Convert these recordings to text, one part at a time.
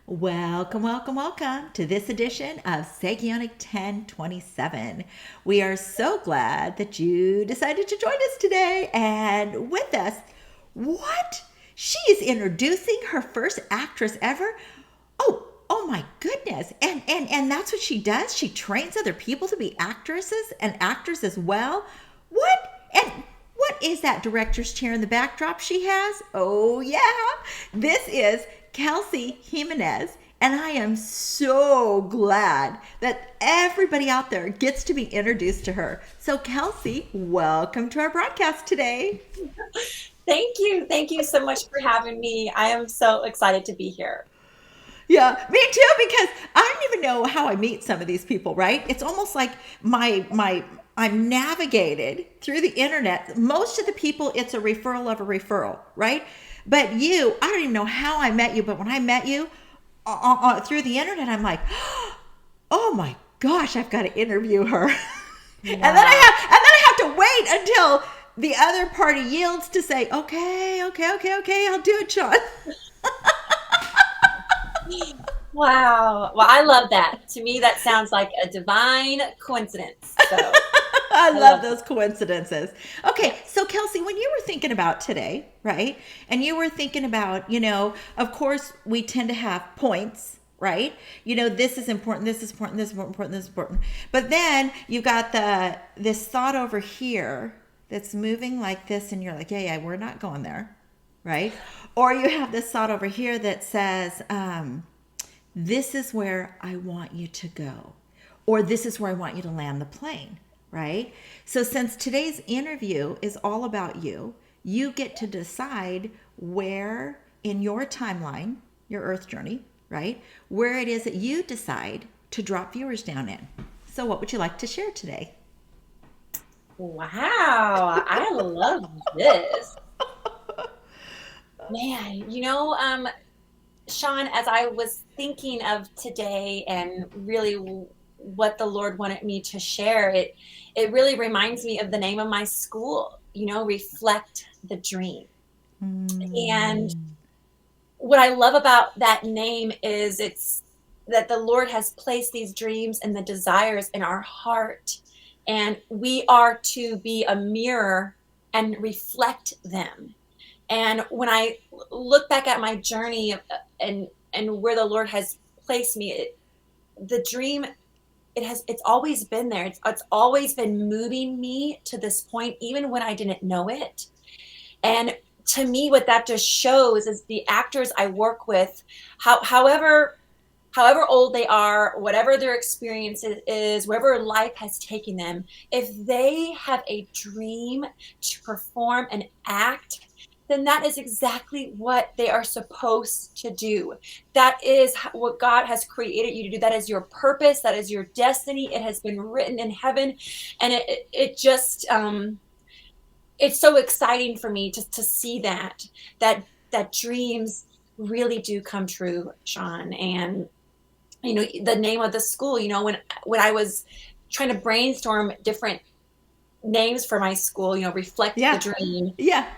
Welcome, welcome, welcome to this edition of Sagionic 1027. We are so glad that you decided to join us today. And with us, what? She is introducing her first actress ever. Oh my goodness. And that's what she does. She trains other people to be actresses and actors as well. What? And what is that director's chair in the backdrop she has? Oh, yeah. This is Kelsey Jimenez. And I am so glad that everybody out there gets to be introduced to her. So, Kelsey, welcome to our broadcast today. Thank you. Thank you so much for having me. I am so excited to be here. Yeah, me too, because I don't even know how I meet some of these people, right? It's almost like I'm navigated through the internet. Most of the people, it's a referral of a referral, right? But you, I don't even know how I met you, but when I met you through the internet, I'm like, oh my gosh, I've got to interview her. Wow. And then I have to wait until the other party yields to say, okay, I'll do it, Shawn. Wow. Well, I love that. To me, that sounds like a divine coincidence. So I I love love those coincidences. Okay, yes. so Kelsey, when you were thinking about today, right? And you were thinking about, of course, we tend to have points, right? This is important, this is important, this is important, this is important. But then you got this thought over here that's moving like this, and you're like, yeah, we're not going there, right? Or you have this thought over here that says, this is where I want you to go, or this is where I want you to land the plane, right? So, since today's interview is all about you, you get to decide where in your timeline, your earth journey, right, where it is that you decide to drop viewers down in. So, what would you like to share today? Wow. I love this. Man, Shawn, as I was thinking of today and really what the Lord wanted me to share, it really reminds me of the name of my school, Reflect the Dream. And Mm. what I love about that name is it's that the Lord has placed these dreams and the desires in our heart, and we are to be a mirror and reflect them. And when I look back at my journey and where the Lord has placed me, the dream it's always been there. It's always been moving me to this point, even when I didn't know it. And to me, what that just shows is the actors I work with, however old they are, whatever their experience is, wherever life has taken them, if they have a dream to perform and act, then that is exactly what they are supposed to do. That is what God has created you to do. That is your purpose. That is your destiny. It has been written in heaven. And it just, it's so exciting for me to see that dreams really do come true, Shawn. And the name of the school, when I was trying to brainstorm different names for my school, Reflect the Yeah, Dream, yeah.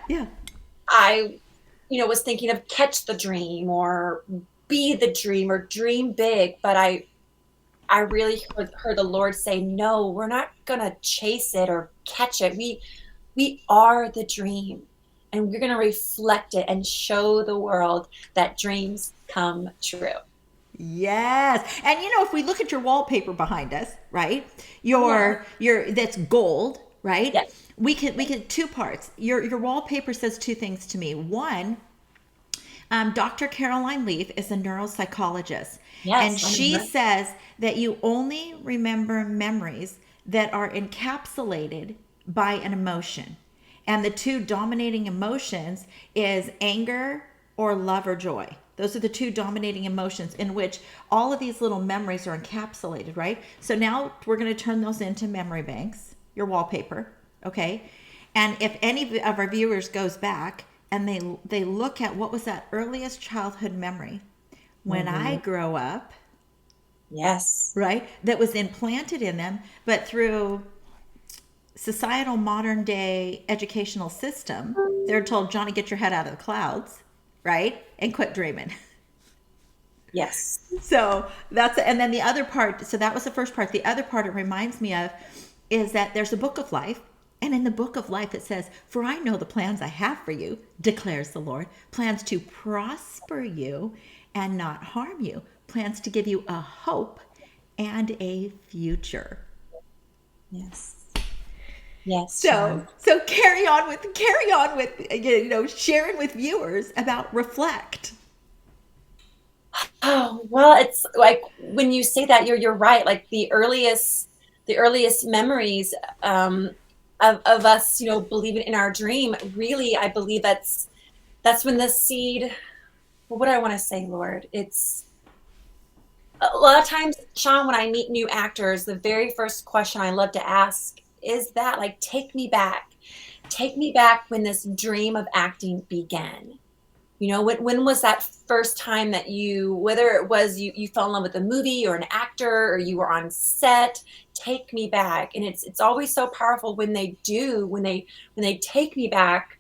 I was thinking of Catch the Dream or Be the Dream or Dream Big. But I really heard the Lord say, no, we're not gonna chase it or catch it. We are the dream, and we're going to reflect it and show the world that dreams come true. Yes. And if we look at your wallpaper behind us, right? Yeah. Your that's gold, right? Yes. We can two parts. Your wallpaper says two things to me. One, Dr. Caroline Leaf is a neuropsychologist, and Yes. she says that you only remember memories that are encapsulated by an emotion. And the two dominating emotions is anger or love or joy. Those are the two dominating emotions in which all of these little memories are encapsulated, right? So now we're going to turn those into memory banks, your wallpaper, okay? And if any of our viewers goes back and they look at what was that earliest childhood memory when I Hmm. grow up, Yes. right? That was implanted in them, but through societal modern day educational system, they're told, Johnny, get your head out of the clouds, right? And quit dreaming. Yes. So that's, and then the other part, so that was the first part. The other part it reminds me of is that there's a book of life. And in the book of life, it says, "For I know the plans I have for you, declares the Lord, plans to prosper you and not harm you, plans to give you a hope and a future." Yes. Yes, So, Shawn. so carry on with sharing with viewers about reflect. Oh, well, it's like when you say that, you're right. Like the earliest memories of us, believing in our dream. Really, I believe that's when the seed. Well, what do I want to say, Lord? It's a lot of times, Shawn, when I meet new actors, the very first question I love to ask is that, like, take me back. Take me back when this dream of acting began. When was that first time that whether it was you fell in love with a movie or an actor or you were on set, take me back. And it's always so powerful when they do, when they take me back.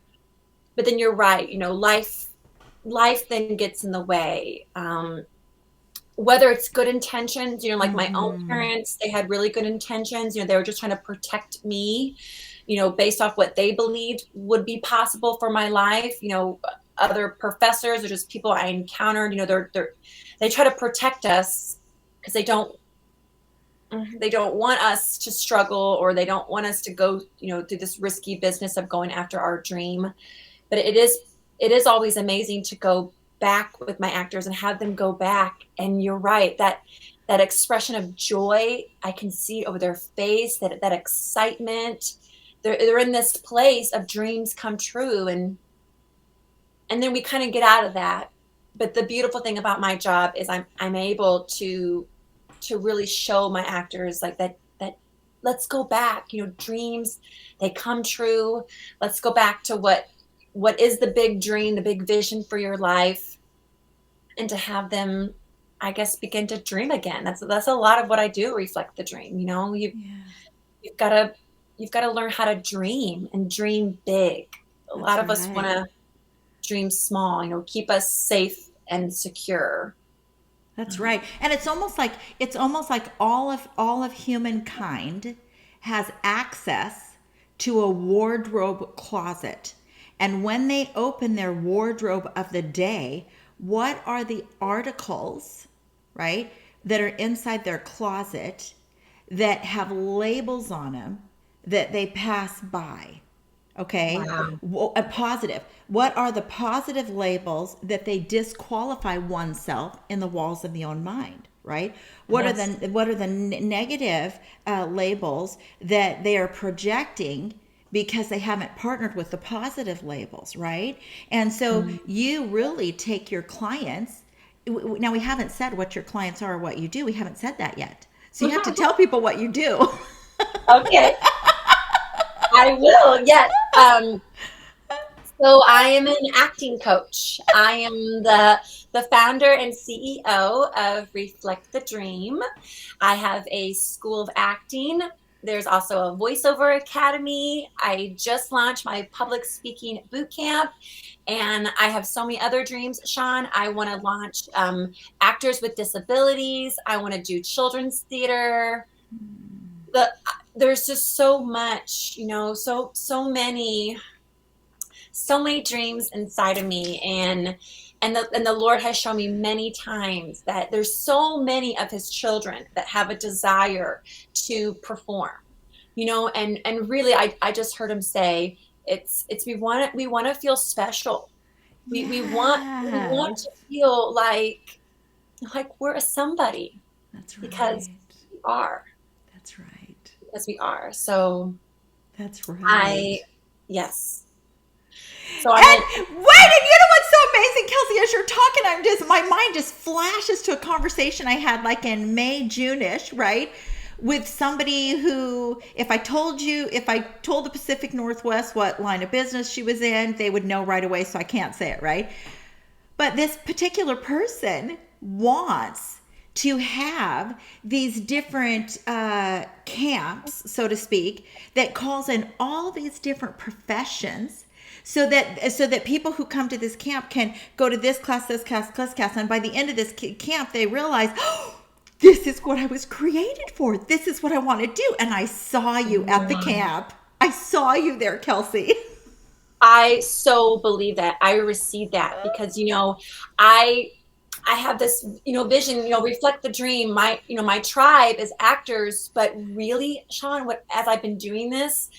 But then you're right, life then gets in the way. Whether it's good intentions, like my own parents, they had really good intentions. They were just trying to protect me, based off what they believed would be possible for my life. Other professors or just people I encountered, they try to protect us because they don't want us to struggle, or they don't want us to go, through this risky business of going after our dream. But it is always amazing to go back with my actors and have them go back. And you're right, that expression of joy, I can see over their face, that excitement. They're in this place of dreams come true, and then we kind of get out of that. But the beautiful thing about my job is I'm able to really show my actors, like, that let's go back. Dreams, they come true. Let's go back to what is the big dream, the big vision for your life, and to have them, I guess, begin to dream again. That's a lot of what I do, reflect the dream. You've got to learn how to dream and dream big. A That's lot of us want right. to dream small, keep us safe and secure. That's right. And it's almost like all of humankind has access to a wardrobe closet. And when they open their wardrobe of the day, what are the articles, right, that are inside their closet that have labels on them that they pass by? Okay. Wow. A positive. What are the positive labels that they disqualify oneself in the walls of the own mind? Right. Yes. What are the negative labels that they are projecting because they haven't partnered with the positive labels? Right. And so Mm. you really take your clients. Now, we haven't said what your clients are or what you do. We haven't said that yet. So you have to tell people what you do. Okay, I will. Yes. So I am an acting coach. I am the founder and CEO of Reflect the Dream. I have a school of acting. There's also a voiceover academy. I just launched my public speaking boot camp, and I have so many other dreams, Shawn. I want to launch actors with disabilities. I want to do children's theater. The There's just so much, so many dreams inside of me, and the Lord has shown me many times that there's so many of his children that have a desire to perform, and really, I just heard him say, it's we want to feel special. We want Yes. to feel like we're a somebody, That's because right. we are. That's right. Because we are. So That's I right. yes. So I'm And an wait, and you know what's so amazing, Kelsey? As you're talking, my mind just flashes to a conversation I had like in May, June-ish, right? With somebody who, if I told the Pacific Northwest what line of business she was in, they would know right away, so I can't say it, right? But this particular person wants to have these different camps, so to speak, that calls in all these different professions so that people who come to this camp can go to this class, and by the end of this camp, they realize, oh, this is what I was created for. This is what I want to do. And I saw you at the camp. I saw you there, Kelsey. I so believe that. I received that because, I have this, vision, reflect the dream. My tribe is actors, but really, Shawn, as I've been doing this,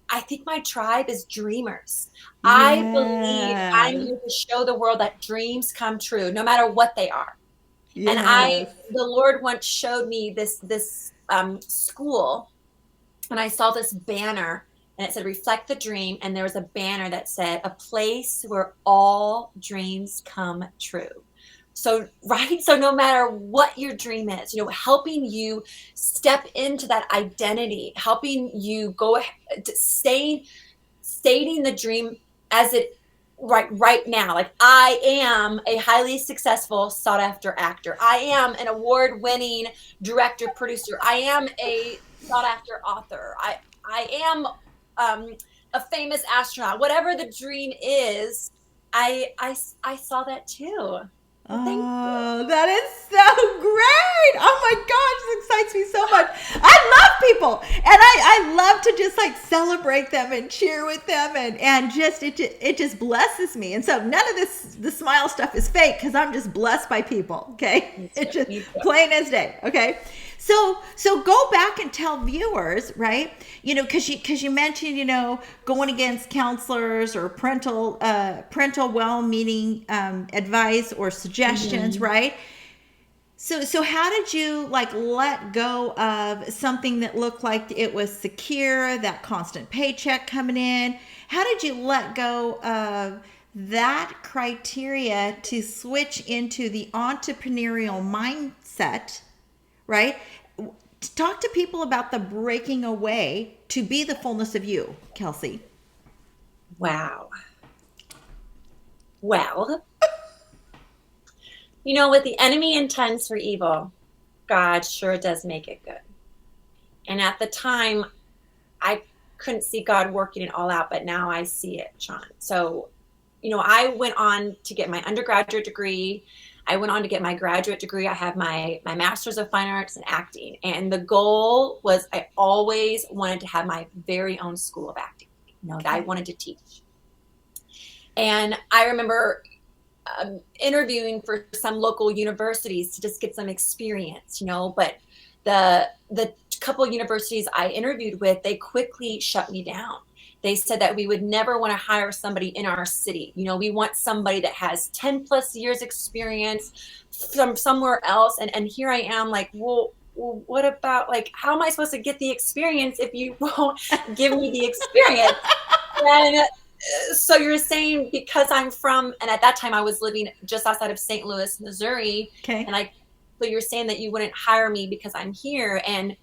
I think my tribe is dreamers. I believe I'm Yes. here to show the world that dreams come true, no matter what they are. And Yes. the Lord once showed me this school, and I saw this banner, and it said reflect the dream, and there was a banner that said a place where all dreams come true. So, right, so no matter what your dream is, helping you step into that identity, helping you go ahead to stating the dream as it right now. Like, I am a highly successful sought after actor, I am an award-winning director producer, I am a sought after author, I am a famous astronaut. Whatever the dream is, I saw that too. So thank you. Oh, that is so great. Oh my gosh, this excites me so much. I love people. And I love to just like celebrate them and cheer with them and just it just blesses me. And so none of the smile stuff is fake because I'm just blessed by people. Okay. It's just plain as day. Okay. So go back and tell viewers, right? Because you mentioned, going against counselors or parental well-meaning advice or suggestions, right? So how did you like let go of something that looked like it was secure, that constant paycheck coming in? How did you let go of that criteria to switch into the entrepreneurial mindset? Right? Talk to people about the breaking away to be the fullness of you, Kelsey. Wow. Well, what the enemy intends for evil, God sure does make it good. And at the time, I couldn't see God working it all out, but now I see it, Shawn. So, I went on to get my undergraduate degree. I went on to get my graduate degree. I have my master's of fine arts in acting. And the goal was I always wanted to have my very own school of acting, that I wanted to teach. And I remember interviewing for some local universities to just get some experience, but the couple of universities I interviewed with, they quickly shut me down. They said that we would never want to hire somebody in our city. We want somebody that has 10 plus years experience from somewhere else. And here I am like, well, what about, like, how am I supposed to get the experience if you won't give me the experience? And so you're saying because I'm from, and at that time I was living just outside of St. Louis, Missouri. Okay. So you're saying that you wouldn't hire me because I'm here. And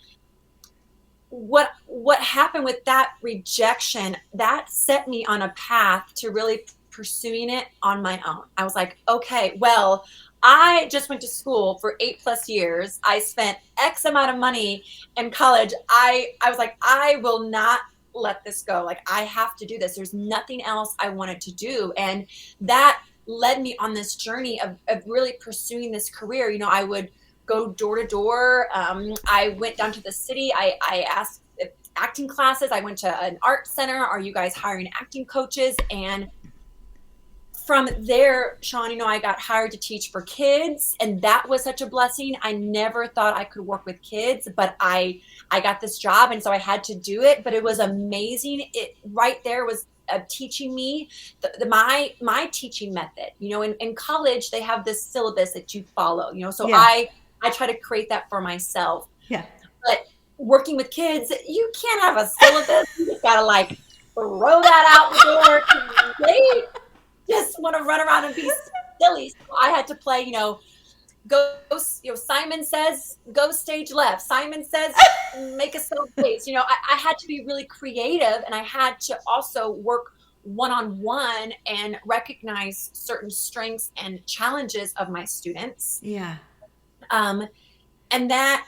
what happened with that rejection, that set me on a path to really pursuing it on my own. I was like, okay, well, I just went to school for 8+ years. I spent X amount of money in college. I was like, I will not let this go. Like, I have to do this. There's nothing else I wanted to do. And that led me on this journey of really pursuing this career. I would go door to door. I went down to the city. I asked if acting classes. I went to an art center. Are you guys hiring acting coaches? And from there, Shawn, I got hired to teach for kids, and that was such a blessing. I never thought I could work with kids, but I got this job, and so I had to do it. But it was amazing. It right there was teaching me my teaching method. In college they have this syllabus that you follow. So yeah. I try to create that for myself. Yeah. But working with kids, you can't have a syllabus. You just gotta like throw that out the door. They just want to run around and be silly. So I had to play, go, Simon says, go stage left. Simon says, make a still face. I had to be really creative, and I had to also work one-on-one and recognize certain strengths and challenges of my students. Yeah. And that,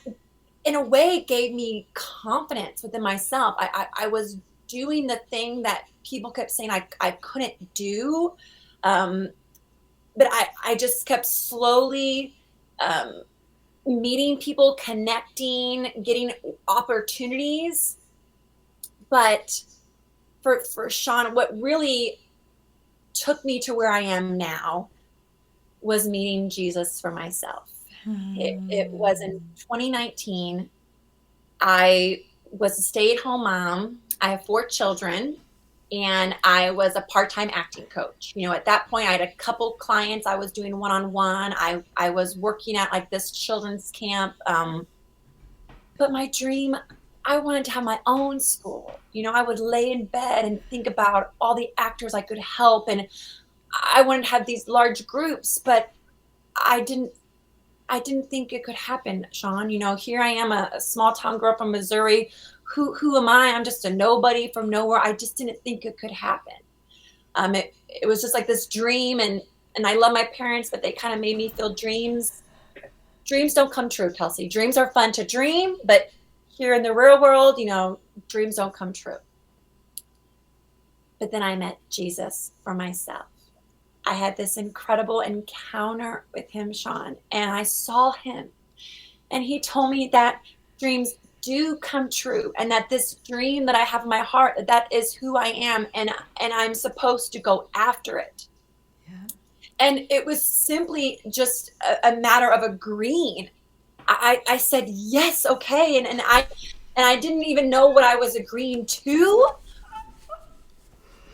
in a way, gave me confidence within myself. I was doing the thing that people kept saying I couldn't do. But I just kept slowly meeting people, connecting, getting opportunities. But for Shawn, what really took me to where I am now was meeting Jesus for myself. It was in 2019. I was a stay-at-home mom. I have 4 children, and I was a part-time acting coach. At that point, I had a couple clients I was doing one-on-one. I was working at like this children's camp. But my dream, I wanted to have my own school. I would lay in bed and think about all the actors I could help, and I wanted to have these large groups, but I didn't think it could happen, Shawn. Here I am, a small town girl from Missouri. Who am I? I'm just a nobody from nowhere. I just didn't think it could happen. It was just like this dream, and I love my parents, but they kind of made me feel dreams don't come true, Kelsey. Dreams are fun to dream, but here in the real world, dreams don't come true. But then I met Jesus for myself. I had this incredible encounter with him, Shawn, and I saw him. And he told me that dreams do come true, and that this dream that I have in my heart, that is who I am, and I'm supposed to go after it. Yeah. And it was simply just a matter of agreeing. I said, yes, okay. And I didn't even know what I was agreeing to.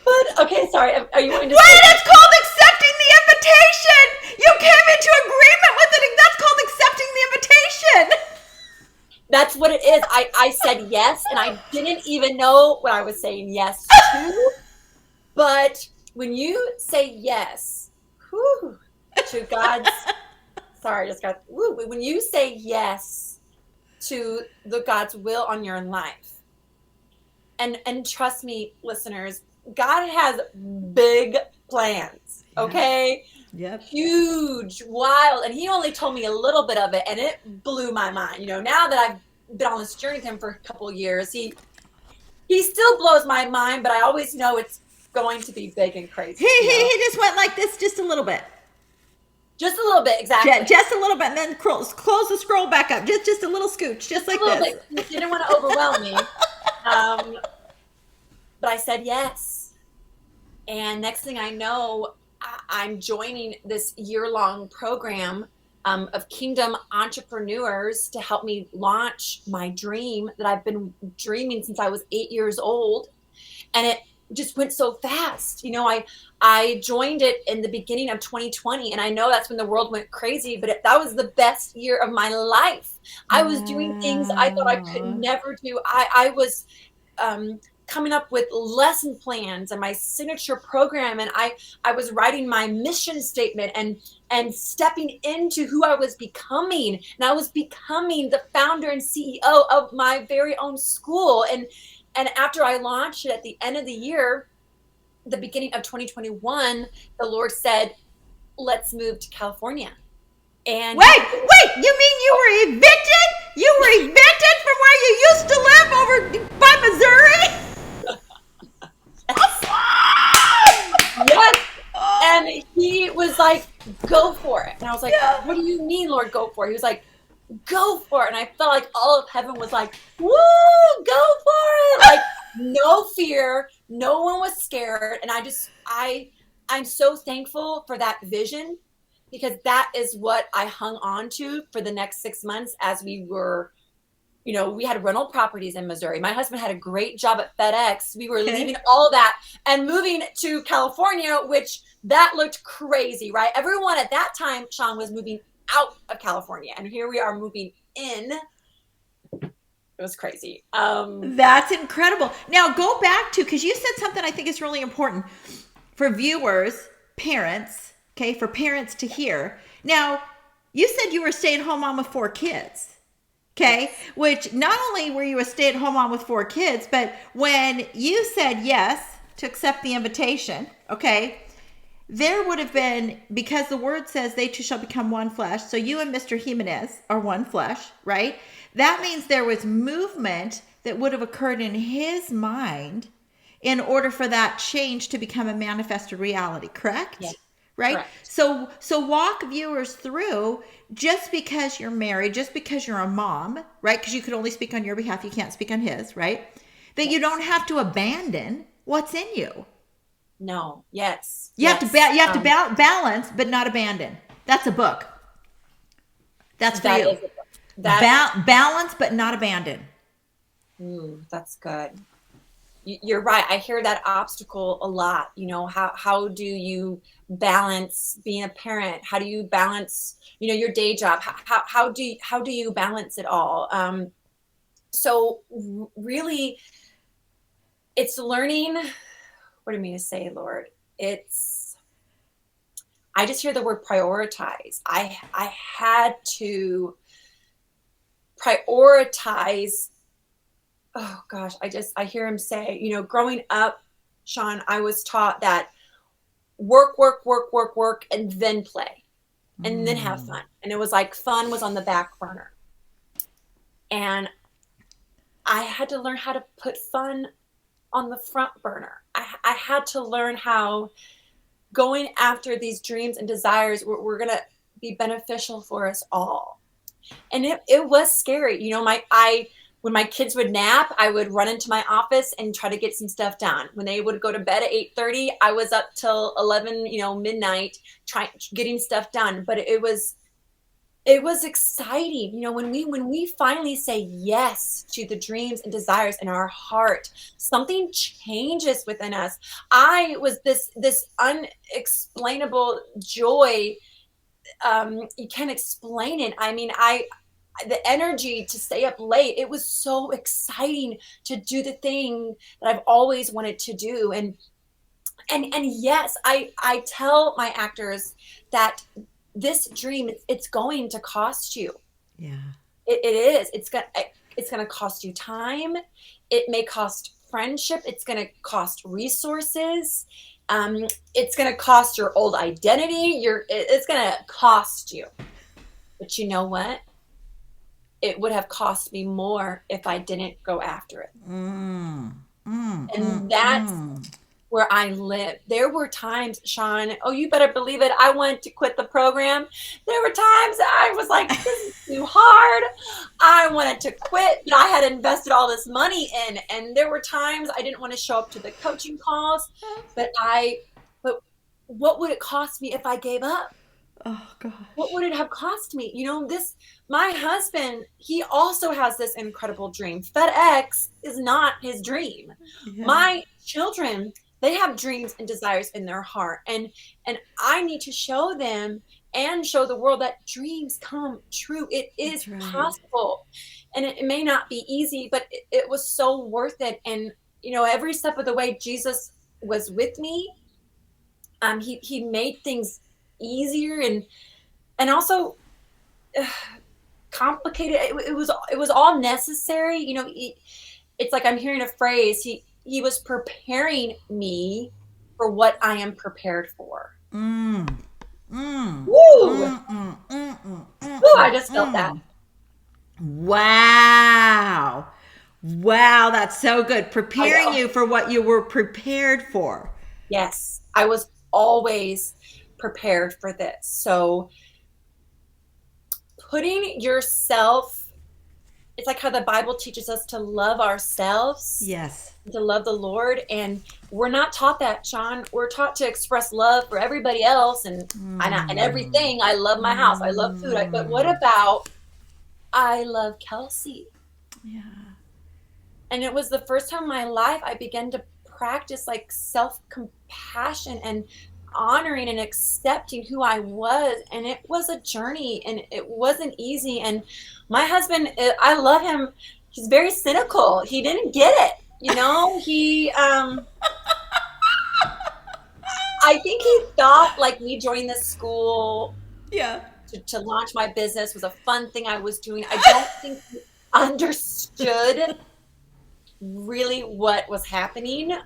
But, okay, sorry. Are you going to say it's called accepting the invitation. You came into agreement with it, and that's called accepting the invitation. That's what it is. I said yes, and I didn't even know what I was saying yes to. But when you say yes, to God's, sorry, I just got, when you say yes to the God's will on your life, and trust me, listeners, God has big plans, okay? Yep. Huge, wild, and he only told me a little bit of it, and it blew my mind. Now that I've been on this journey with him for a couple of years, he still blows my mind, but I always know it's going to be big and crazy. He just went like this just a little bit. Just a little bit, exactly. Just a little bit, and then close the scroll back up. Just a little scooch, just like this. Bit. He didn't want to overwhelm me. But I said yes. And next thing I know, I'm joining this year-long program of kingdom entrepreneurs to help me launch my dream that I've been dreaming since I was 8 years old. And it just went so fast. I joined it in the beginning of 2020, and I know that's when the world went crazy, but that was the best year of my life. I was doing things I thought I could never do. I was coming up with lesson plans and my signature program, and I was writing my mission statement and stepping into who I was becoming. And I was becoming the founder and CEO of my very own school. And after I launched it at the end of the year, the beginning of 2021, the Lord said, let's move to California. And wait, you mean you were evicted? You were evicted from where you used to live over by Missouri? Yes. And he was like, go for it. And I was like, what do you mean, Lord, go for it? He was like, go for it. And I felt like all of heaven was like, woo, go for it. Like, no fear. No one was scared. And I'm so thankful for that vision, because that is what I hung on to for the next 6 months as we were, we had rental properties in Missouri. My husband had a great job at FedEx. We were leaving all of that and moving to California, which that looked crazy, right? Everyone at that time, Shawn, was moving out of California, and here we are moving in. It was crazy. That's incredible. Now go back to, because you said something I think is really important for viewers, parents, okay, for parents to hear. Now, you said you were a stay-at-home mom with 4 kids. Okay, which not only were you a stay-at-home mom with 4 kids, but when you said yes to accept the invitation, okay, there would have been, because the word says they two shall become one flesh. So you and Mr. Jimenez are one flesh, right? That means there was movement that would have occurred in his mind in order for that change to become a manifested reality, correct? Yeah. Right? Correct. So walk viewers through, just because you're married, just because you're a mom, right? Because you could only speak on your behalf, you can't speak on his, right? That you don't have to abandon what's in you. No. Yes. You have to balance, but not abandon. That's a book. That's for you. Balance, but not abandon. That's good. You're right. I hear that obstacle a lot. How do you balance being a parent? How do you balance, your day job? How do you balance it all? So really, it's learning. What do you mean to say, Lord? I just hear the word prioritize. I had to prioritize. Oh gosh, I hear him say, growing up, Shawn, I was taught that work, and then play, and then have fun. And it was like fun was on the back burner. And I had to learn how to put fun on the front burner. I had to learn how going after these dreams and desires were going to be beneficial for us all. And it was scary. When my kids would nap, I would run into my office and try to get some stuff done. When they would go to bed at 8:30, I was up till 11, midnight, getting stuff done. But it was exciting. when we finally say yes to the dreams and desires in our heart, something changes within us. I was this unexplainable joy. You can't explain it. I mean, the energy to stay up late, it was so exciting to do the thing that I've always wanted to do. And yes, I tell my actors that this dream, it's going to cost you. Yeah. It is. It's going to cost you time. It may cost friendship. It's going to cost resources. It's going to cost your old identity. It's going to cost you. But you know what? It would have cost me more if I didn't go after it. And that's where I live. There were times, Shawn, you better believe it, I wanted to quit the program. There were times I was like, this is too hard. I wanted to quit, but I had invested all this money in. And there were times I didn't want to show up to the coaching calls, but what would it cost me if I gave up? Oh gosh. What would it have cost me? My husband, he also has this incredible dream. FedEx is not his dream. Yeah. My children, they have dreams and desires in their heart. And I need to show them and show the world that dreams come true. It is possible. And it may not be easy, but it was so worth it. And, every step of the way, Jesus was with me. He made things easier and also complicated. It was all necessary. It's like I'm hearing a phrase. He was preparing me for what I am prepared for. Woo! I just felt that. Wow, that's so good. Preparing you for what you were prepared for. Yes, I was always prepared for this. So putting yourself, it's like how the Bible teaches us to love ourselves. Yes. To love the Lord. And we're not taught that, Shawn. We're taught to express love for everybody else and everything. I love my house. I love food. But what about I love Kelsey? Yeah. And it was the first time in my life I began to practice like self-compassion and honoring and accepting who I was. And it was a journey and it wasn't easy. And my husband, I love him. He's very cynical. He didn't get it. He, I think he thought like me joining this school to launch my business was a fun thing I was doing. I don't think he understood really what was happening.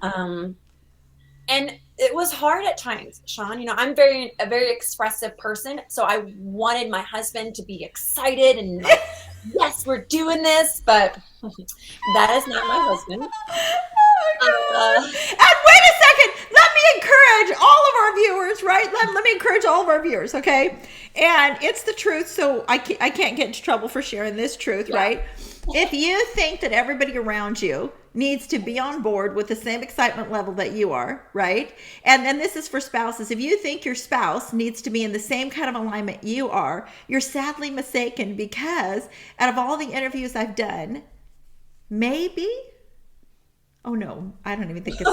And it was hard at times, Shawn. I'm a very expressive person. So I wanted my husband to be excited and like, yes, we're doing this. But that is not my husband. Uh, And wait a second, let me encourage all of our viewers, right? Let me encourage all of our viewers, okay? And it's the truth, so I can't get into trouble for sharing this truth, yeah. right? If you think that everybody around you needs to be on board with the same excitement level that you are, right? And then this is for spouses. If you think your spouse needs to be in the same kind of alignment you are, you're sadly mistaken, because out of all the interviews I've done, maybe, oh no, I don't even think it's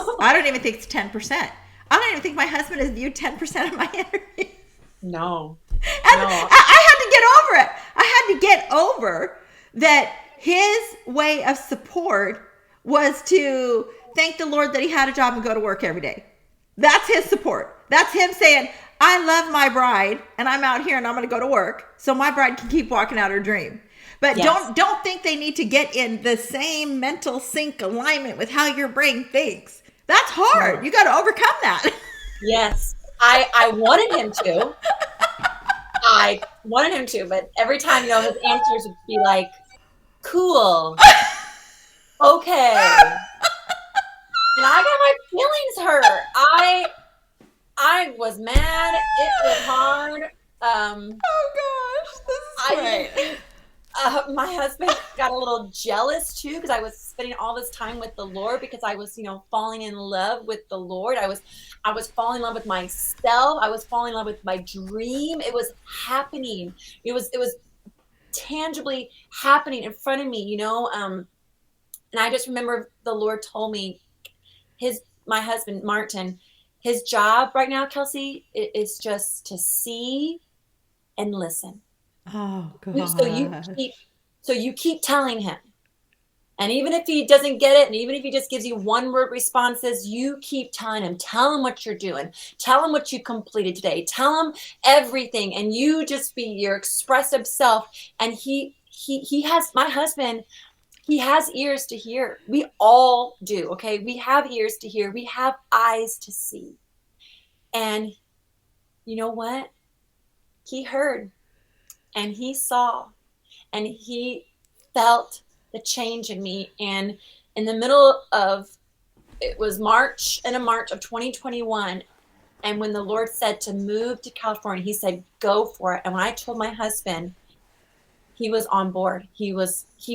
10%. I don't even think my husband has viewed 10% of my interviews. No. And No. I had to get over it. I had to get over that his way of support was to thank the Lord that he had a job and go to work every day. That's his support. That's him saying, I love my bride and I'm out here and I'm going to go to work so my bride can keep walking out her dream. But Yes. don't think they need to get in the same mental sync alignment with how your brain thinks. That's hard. No. You got to overcome that. Yes. I wanted him to. I wanted him to, but every time, his answers would be like, cool. Okay. And I got my feelings hurt. I was mad. It was hard. Oh gosh, this is I great. even think my husband got a little jealous too, because I was spending all this time with the Lord, because I was, falling in love with the Lord. I was falling in love with myself. I was falling in love with my dream. It was happening. It was tangibly happening in front of me, and I just remember the Lord told me my husband, Martin, his job right now, Kelsey, is just to see and listen. Oh So gosh. you keep telling him. And even if he doesn't get it, and even if he just gives you one word responses, you keep telling him. Tell him what you're doing. Tell him what you completed today. Tell him everything. And you just be your expressive self. And he has, my husband, he has ears to hear. We all do, okay? We have ears to hear. We have eyes to see. And you know what? He heard and he saw and he felt the change in me. And in the middle of, it was March of 2021. And when the Lord said to move to California, he said, go for it. And when I told my husband, he was on board. He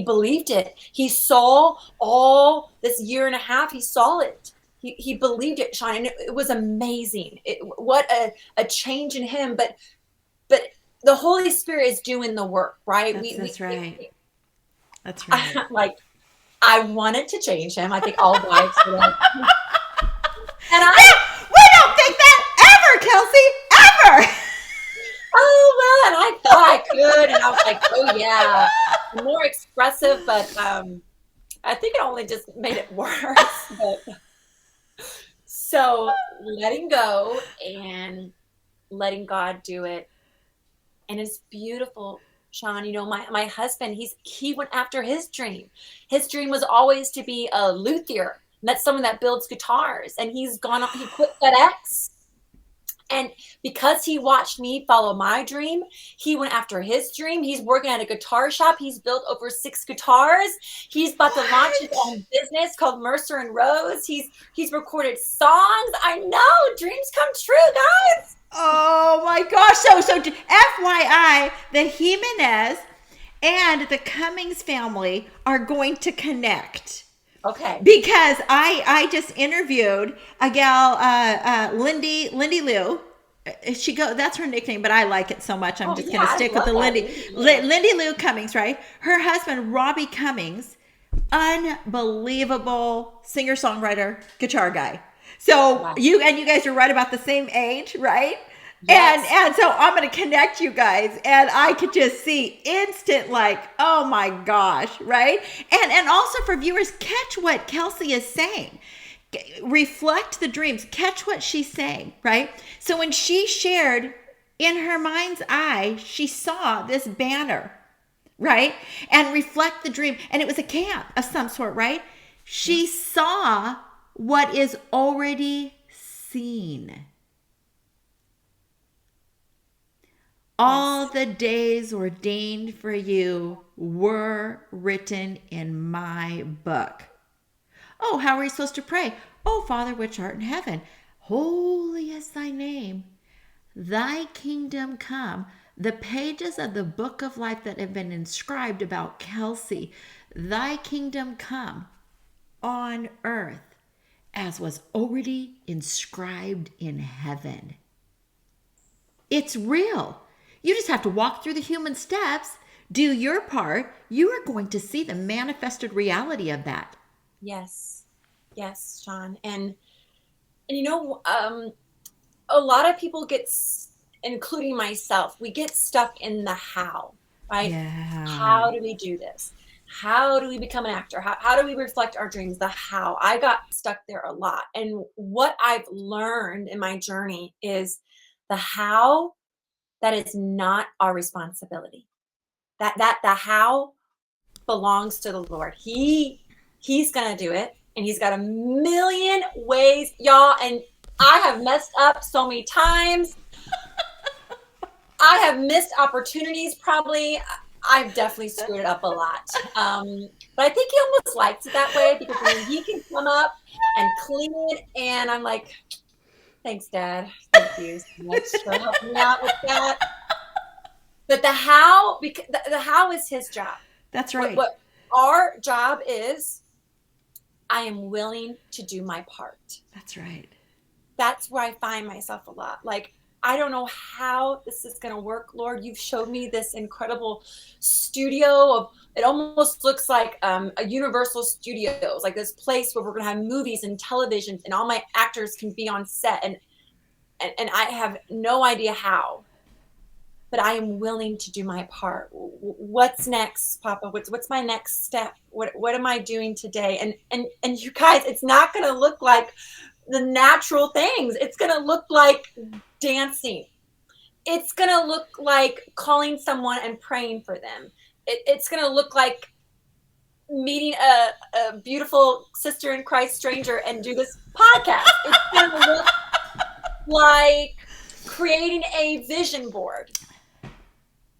believed it. He saw all this year and a half. He saw it. He believed it, Shawn. And it was amazing. What a change in him. But the Holy Spirit is doing the work, right? That's right. That's right. I wanted to change him. I think all wives do that. And We don't think that ever, Kelsey, ever. Oh, well, and I thought I could. And I was like, oh, yeah, I'm more expressive. But I think it only just made it worse. So letting go and letting God do it. And it's beautiful, Shawn. My husband, he went after his dream. His dream was always to be a luthier. And that's someone that builds guitars. And he quit FedEx. And because he watched me follow my dream, he went after his dream. He's working at a guitar shop. He's built over 6 guitars. He's about to launch his own business called Mercer and Rose. He's recorded songs. I know, dreams come true, guys. Oh my gosh. So FYI, the Jimenez and the Cummings family are going to connect. Okay. Because I just interviewed a gal, Lindy Lou. That's her nickname, but I like it so much. I'm just going to stick with the Lindy Lou Cummings, right? Her husband, Robbie Cummings, unbelievable singer-songwriter, guitar guy. So Wow. you guys are right about the same age, right? Yes. And so I'm going to connect you guys, and I could just see instant, oh my gosh, right? And also for viewers, catch what Kelsey is saying. Reflect the dreams. Catch what she's saying, right? So when she shared, in her mind's eye, she saw this banner, right? And reflect the dream. And it was a camp of some sort, right? She saw what is already seen. All the days ordained for you were written in my book. Oh, how are we supposed to pray? Oh, Father, which art in heaven, holy is thy name. Thy kingdom come. The pages of the book of life that have been inscribed about Kelsey, thy kingdom come on earth as was already inscribed in heaven. It's real. You just have to walk through the human steps, do your part. You are going to see the manifested reality of that. Yes. Yes, Shawn. A lot of people including myself, we get stuck in the how, right? Yeah. How do we do this? How do we become an actor? How do we reflect our dreams? The how. I got stuck there a lot. And what I've learned in my journey is the how, that is not our responsibility. That the how belongs to the Lord. He's gonna do it, and he's got a million ways, y'all. And I have messed up so many times. I have missed opportunities. Probably, I've definitely screwed it up a lot. But I think he almost likes it that way, because I mean, he can come up and clean it, and I'm like, thanks, Dad. Thank you so much for helping me out with that. But the how, because the how is his job. That's right. What our job is, I am willing to do my part. That's right. That's where I find myself a lot. Like, I don't know how this is going to work, Lord. You've showed me this incredible studio of, it almost looks like a Universal Studios, like this place where we're going to have movies and television, and all my actors can be on set. And I have no idea how, but I am willing to do my part. What's next, Papa? What's my next step? What am I doing today? And you guys, it's not going to look like the natural things. It's going to look like dancing. It's going to look like calling someone and praying for them. It's going to look like meeting a beautiful sister in Christ stranger and do this podcast. It's going to look like creating a vision board.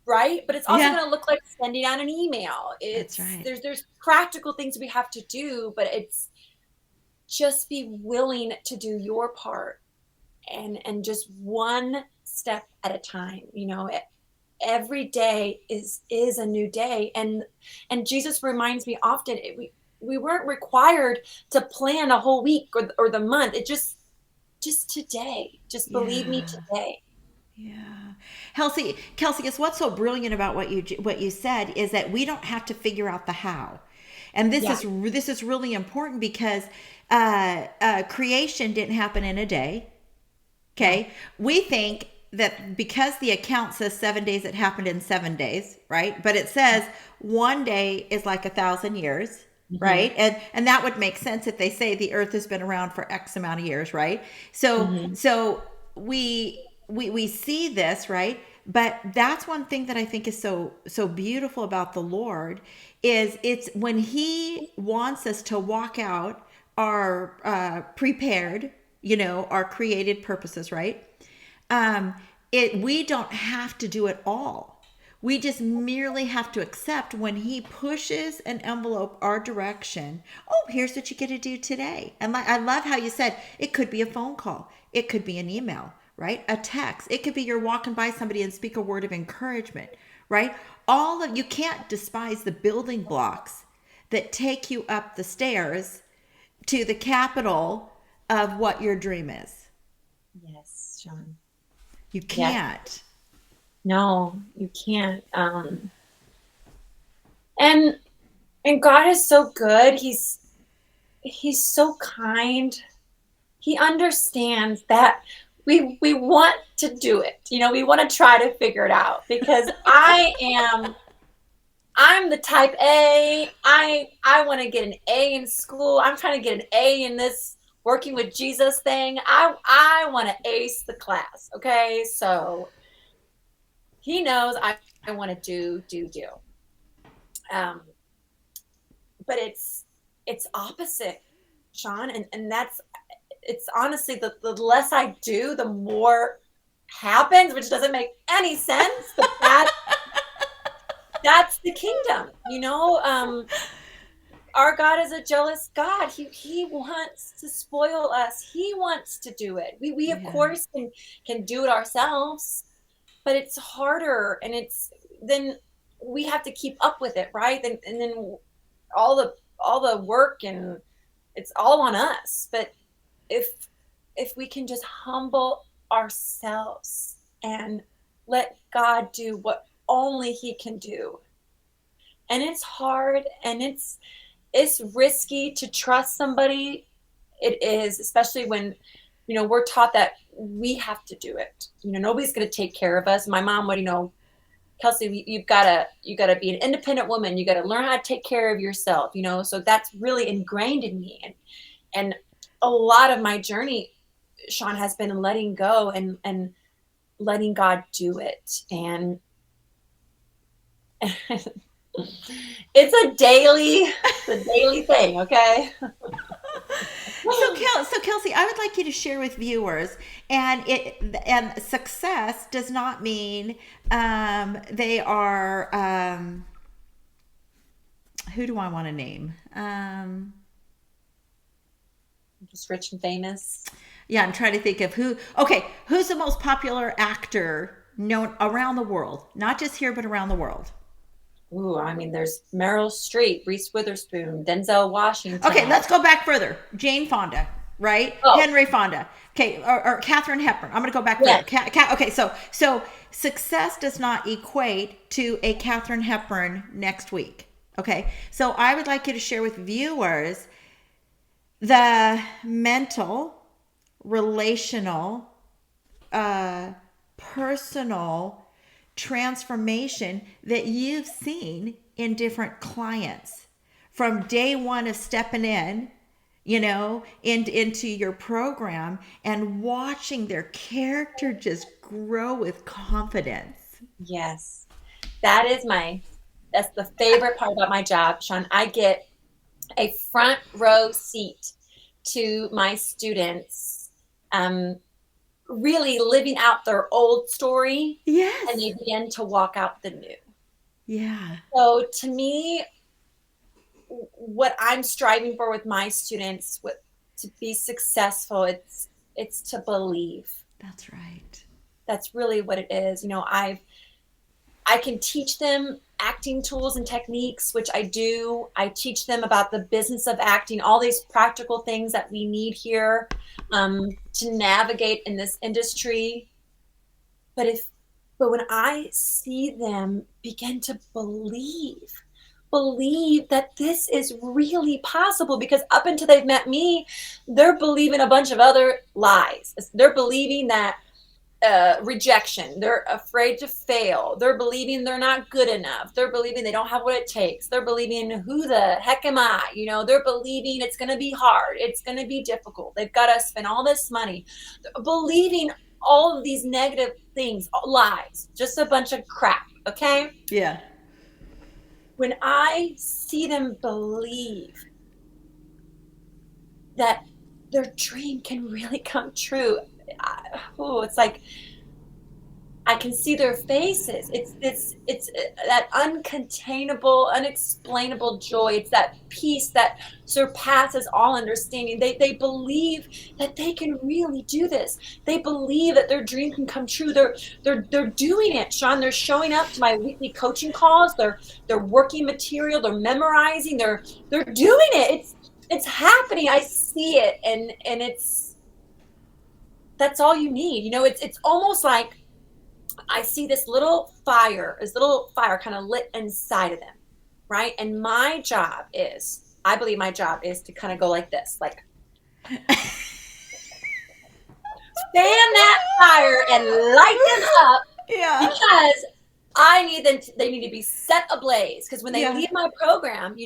Right? But it's also going to look like sending out an email. That's right. There's practical things we have to do, but it's just be willing to do your part, and just one step at a time. You know, every day is a new day. And Jesus reminds me often, we weren't required to plan a whole week or the month. It just today. Just believe me today. Yeah. Kelsey, is what's so brilliant about what you said is that we don't have to figure out the how. And this is really important, because creation didn't happen in a day. Okay? We think that because the account says 7 days, it happened in 7 days, right? But it says one day is like 1,000 years. Right. And that would make sense if they say the earth has been around for X amount of years. Right. So we see this, right? But that's one thing that I think is so beautiful about the Lord, is it's when he wants us to walk out our prepared, our created purposes, right? We don't have to do it all. We just merely have to accept when he pushes an envelope our direction. Oh, here's what you get to do today. And I love how you said it could be a phone call. It could be an email, right? A text. It could be you're walking by somebody and speak a word of encouragement, right? You can't despise the building blocks that take you up the stairs to the capital of what your dream is. Yes, Shawn. You can't. Yes. No, you can't. And God is so good. He's so kind. He understands that we want to do it. We want to try to figure it out, because I'm the type A. I want to get an A in school. I'm trying to get an A in this working with Jesus thing. I want to ace the class. Okay. So he knows I want to do. But it's opposite, Shawn. And it's honestly, the less I do, the more happens, which doesn't make any sense. But that's the kingdom, our God is a jealous God. He wants to spoil us. He wants to do it. We of Yeah. course can do it ourselves, but it's harder, and it's then we have to keep up with it, right? And then all the work, and it's all on us. But if if we can just humble ourselves and let God do what only he can do. And it's hard, and it's risky to trust somebody. It is, especially when we're taught that we have to do it. Nobody's going to take care of us. My mom would, Kelsey, you gotta be an independent woman. You gotta learn how to take care of yourself. So that's really ingrained in me, and a lot of my journey, Shawn, has been letting go and letting God do it. And it's a daily thing. Okay. So Kelsey, I would like you to share with viewers, and success does not mean they are who do I want to name? Just rich and famous. Yeah, I'm trying to think of who. Okay, who's the most popular actor known around the world? Not just here, but around the world. Ooh, I mean, there's Meryl Streep, Reese Witherspoon, Denzel Okay, Washington. let's go back further. Jane Fonda, right? Oh, Henry Fonda. Okay, or Katharine Hepburn. I'm going to go back further. yes. Okay, so success does not equate to a Katharine Hepburn next week. Okay, so I would like you to share with viewers the mental, relational, personal transformation that you've seen in different clients from day one of stepping in, into your program and watching their character just grow with confidence. Yes. That's the favorite part about my job, Shawn. I get a front row seat to my students, really living out their old story, and Yes. they begin to walk out the new. Yeah. So to me, what I'm striving for with my students, to be successful, it's to believe. That's right. That's really what it is. I can teach them acting tools and techniques, which I do. I teach them about the business of acting, all these practical things that we need here, to navigate in this industry. But when I see them begin to believe that this is really possible, because up until they've met me, they're believing a bunch of other lies. They're believing that rejection. They're afraid to fail. They're believing they're not good enough. They're believing they don't have what it takes. They're believing, who the heck am I? They're believing it's going to be hard. It's going to be difficult. They've got to spend all this money. They're believing all of these negative things, lies, just a bunch of crap. Okay. Yeah. When I see them believe that their dream can really come true, it's like I can see their faces. It's that uncontainable, unexplainable joy. It's that peace that surpasses all understanding. They believe that they can really do this. They believe that their dream can come true. They're doing it, Shawn. They're showing up to my weekly coaching calls. They're working material. They're memorizing. They're doing it. It's happening. I see it, and that's all you need. It's almost like I see this little fire kind of lit inside of them, right? And I believe my job is to kind of go like this, like fan that fire and light them up, Yeah. because they need to be set ablaze, because when they leave my program,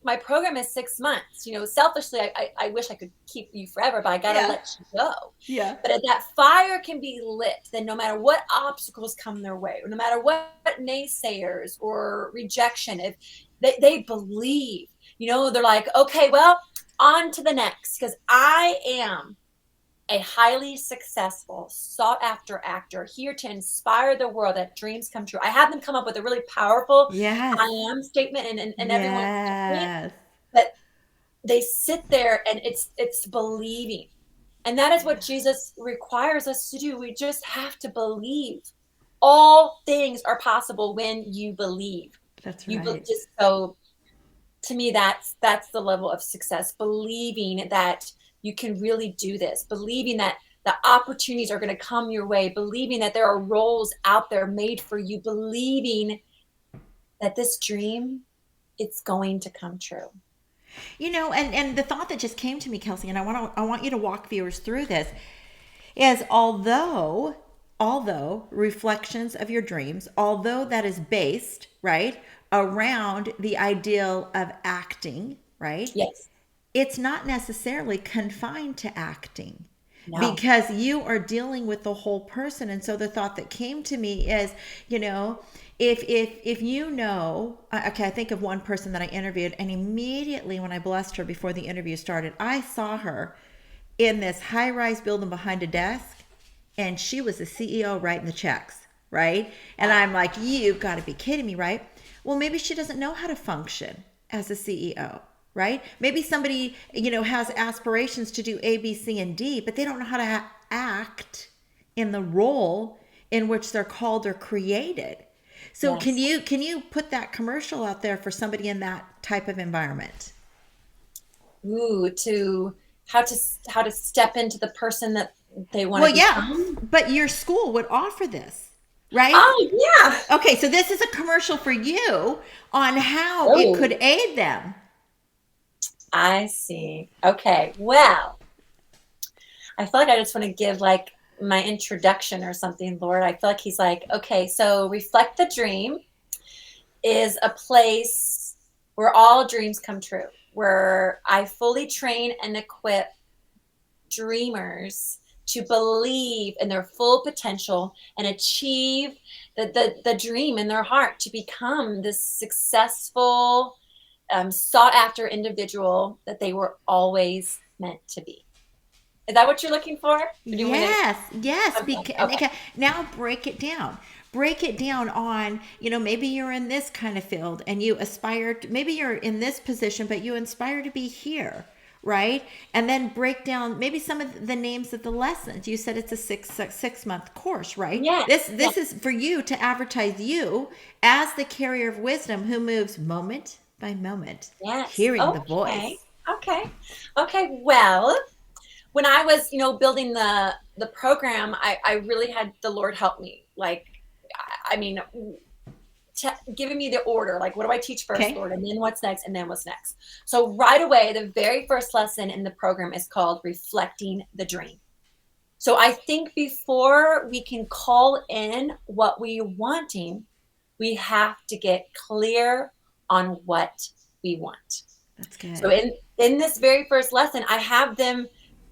my program is 6 months. Selfishly, I wish I could keep you forever, but I got to let you go. Yeah. But if that fire can be lit, then no matter what obstacles come their way, or no matter what naysayers or rejection, if they believe, they're like, okay, well, on to the next, because I am a highly successful, sought-after actor here to inspire the world that dreams come true. I have them come up with a really powerful Yes. I am statement, and everyone, Yes. But they sit there and it's believing. And that is what Jesus requires us to do. We just have to believe. All things are possible when you believe. That's You right. just so to me that's the level of success, believing that you can really do this, believing that the opportunities are going to come your way, believing that there are roles out there made for you, believing that this dream it's going to come true. And the thought that just came to me, Kelsey, and I want you to walk viewers through this, is although reflections of your dreams, although that is based, right, around the ideal of acting, right? Yes. It's not necessarily confined to acting, No. because you are dealing with the whole person. And so the thought that came to me is, if okay, I think of one person that I interviewed, and immediately when I blessed her before the interview started, I saw her in this high-rise building behind a desk, and she was the CEO writing the checks, right? And I'm like, you've got to be kidding me, right? Well, maybe she doesn't know how to function as a CEO, right? Maybe somebody, has aspirations to do A, B, C, and D, but they don't know how to act in the role in which they're called or created. So Yes. can you put that commercial out there for somebody in that type of environment? Ooh, to how to step into the person that they want to Well, yeah, become. but your school would offer this, right? Oh yeah. Okay, so this is a commercial for you on how it Oh, could aid them. I see. Okay. Well, I feel like I just want to give like my introduction or something, Lord. I feel like he's like, okay, so Reflect the Dream is a place where all dreams come true, where I fully train and equip dreamers to believe in their full potential and achieve the dream in their heart to become this successful, sought after individual that they were always meant to be. Is that what you're looking for? Or do you want me to? Yes, yes. Okay. Okay, now break it down. Break it down on, maybe you're in this kind of field and you aspire to, maybe you're in this position, but you aspire to be here, right? And then break down maybe some of the names of the lessons. You said it's a six month course, right? Yes. This Yes. is for you to advertise you as the carrier of wisdom who moves moment by moment, Yes. hearing the Okay. voice. Okay. Okay. Well, when I was, building the program, I really had the Lord help me. Like, I mean, giving me the order, like, what do I teach first, Okay. Lord, and then what's next, and then what's next. So right away, the very first lesson in the program is called Reflecting the Dream. So I think before we can call in what we're wanting, we have to get clear on what we want. That's So good. in this very first lesson, I have them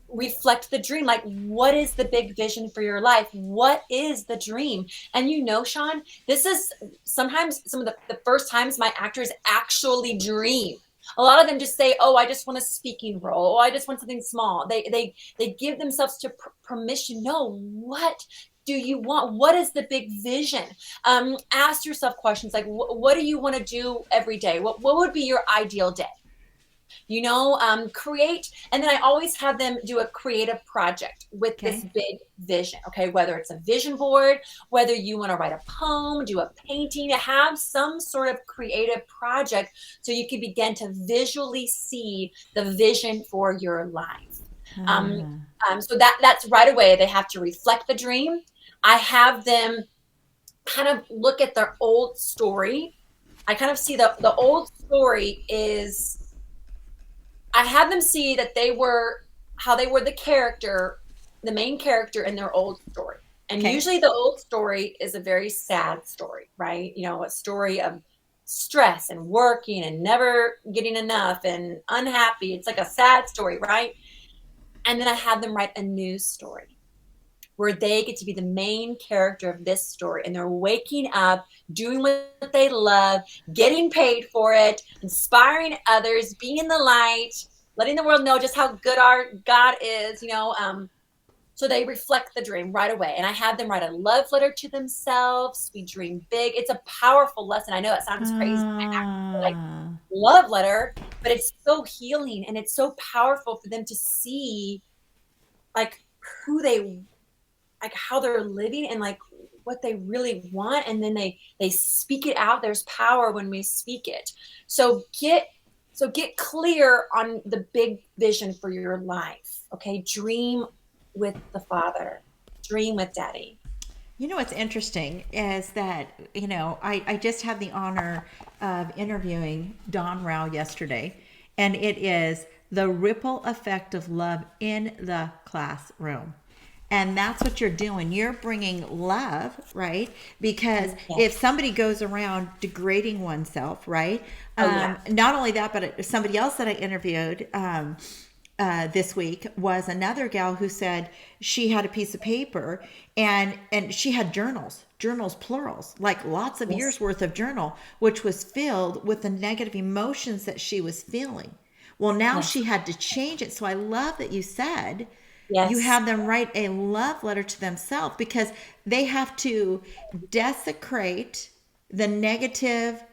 reflect the dream. Like, what is the big vision for your life? What is the dream? And Shawn, this is sometimes some of the first times my actors actually dream. A lot of them just say, "Oh, I just want a speaking role. Oh, I just want something small." They give themselves to permission. No, what do you want? What is the big vision? Ask yourself questions like, what do you want to do every day? What would be your ideal day? Create. And then I always have them do a creative project with this Okay. big vision. Okay. Whether it's a vision board, whether you want to write a poem, do a painting, have some sort of creative project so you can begin to visually see the vision for your life. Um, so that's right away. They have to reflect the dream. I have them kind of look at their old story. I kind of see the old story is I had them see that how they were the main character in their old story. And Okay. usually the old story is a very sad story, right? A story of stress and working and never getting enough and unhappy. It's like a sad story, right? And then I had them write a new story where they get to be the main character of this story. And they're waking up, doing what they love, getting paid for it, inspiring others, being in the light, letting the world know just how good our God is. So they reflect the dream right away. And I had them write a love letter to themselves. We dream big. It's a powerful lesson. I know that sounds crazy. I act like Ah, love letter, but it's so healing and it's so powerful for them to see like who they, like how they're living and like what they really want, and then they speak it out. There's power when we speak it. So get clear on the big vision for your life. Okay, dream with the Father, dream with Daddy. You know what's interesting is that, I just had the honor of interviewing Don Rao yesterday, and it is the ripple effect of love in the classroom. And that's what you're doing. You're bringing love, right? Because Yeah. if somebody goes around degrading oneself, right? Oh, yeah. Not only that, but somebody else that I interviewed this week was another gal who said she had a piece of paper and she had journals plurals, like lots of Yes. years worth of journal, which was filled with the negative emotions that she was feeling. Well, now Yes. she had to change it. So I love that you said you Yes. have them write a love letter to themselves, because they have to desecrate the negative,